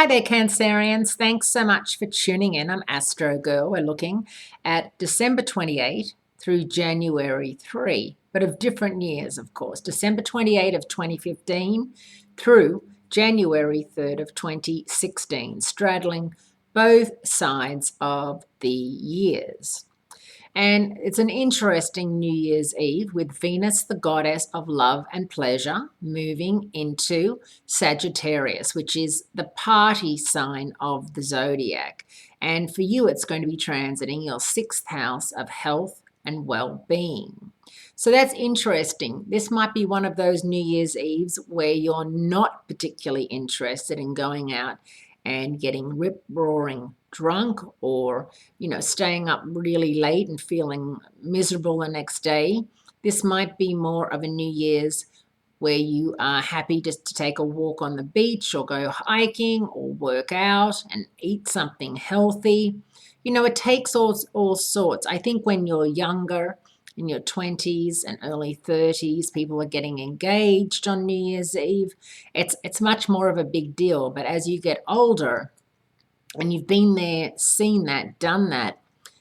Hi there, Cancerians. Thanks so much for tuning in. I'm Astrogirl. We're looking at December 28 through January 3, but of different years, of course. December 28 of 2015 through January 3rd of 2016, straddling both sides of the years. And it's an interesting New Year's Eve with Venus, the goddess of love and pleasure, moving into Sagittarius, which is the party sign of the zodiac. And for you, it's going to be transiting your sixth house of health and well-being. So that's interesting. This might be one of those New Year's Eves where you're not particularly interested in going out and getting rip-roaring drunk, or staying up really late and feeling miserable the next day. This might be more of a New Year's where you are happy just to take a walk on the beach or go hiking or work out and eat something healthy. It takes all sorts. I think when you're younger, in your 20s and early 30s, people are getting engaged on New Year's Eve. It's much more of a big deal. But as you get older, and you've been there, seen that, done that,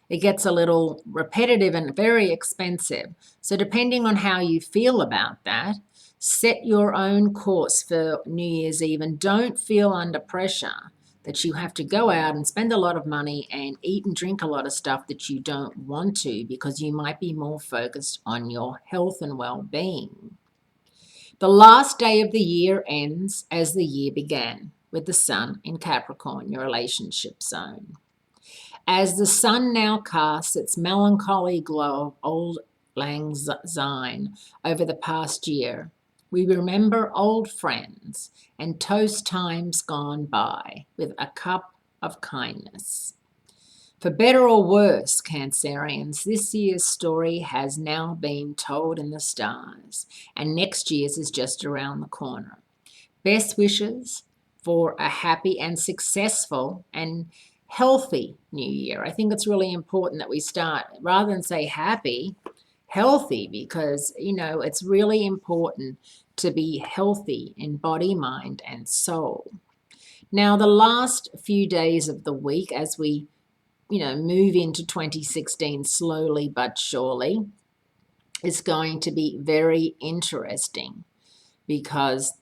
it gets a little repetitive and very expensive. So depending on how you feel about that, set your own course for New Year's Eve and don't feel under pressure that you have to go out and spend a lot of money and eat and drink a lot of stuff that you don't want to, because you might be more focused on your health and well-being. The last day of the year ends as the year began, with the sun in Capricorn, your relationship zone. As the sun now casts its melancholy glow of old lang syne over the past year, we remember old friends and toast times gone by with a cup of kindness. For better or worse, Cancerians, this year's story has now been told in the stars, and next year's is just around the corner. Best wishes for a happy and successful and healthy new year. I think it's really important that we start, rather than say happy, healthy, because, it's really important to be healthy in body, mind, and soul. Now, the last few days of the week, as we move into 2016 slowly but surely, is going to be very interesting, because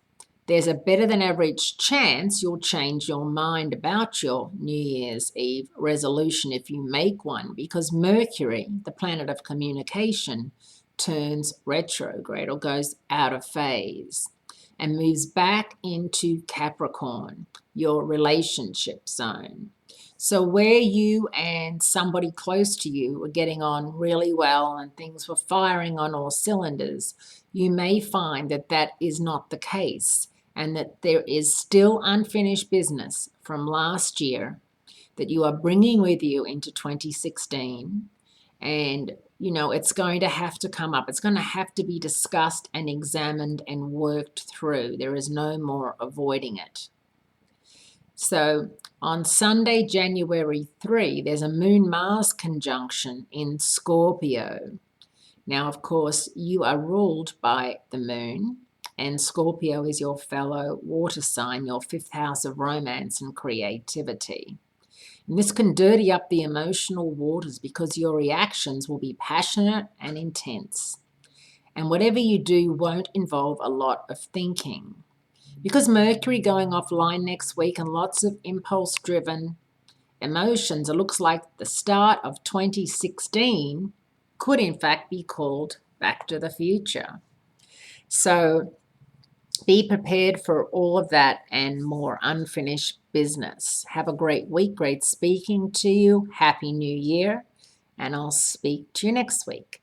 there's a better than average chance you'll change your mind about your New Year's Eve resolution if you make one, because Mercury, the planet of communication, turns retrograde or goes out of phase and moves back into Capricorn, your relationship zone. So where you and somebody close to you were getting on really well and things were firing on all cylinders, you may find that that is not the case, and that there is still unfinished business from last year that you are bringing with you into 2016. And, it's going to have to come up. It's going to have to be discussed and examined and worked through. There is no more avoiding it. So on Sunday, January 3, there's a Moon-Mars conjunction in Scorpio. Now, of course, you are ruled by the moon, and Scorpio is your fellow water sign, your fifth house of romance and creativity. And this can dirty up the emotional waters, because your reactions will be passionate and intense. And whatever you do won't involve a lot of thinking. Because Mercury going offline next week and lots of impulse-driven emotions, it looks like the start of 2016 could in fact be called Back to the Future. So be prepared for all of that and more unfinished business. Have a great week. Great speaking to you. Happy New Year. And I'll speak to you next week.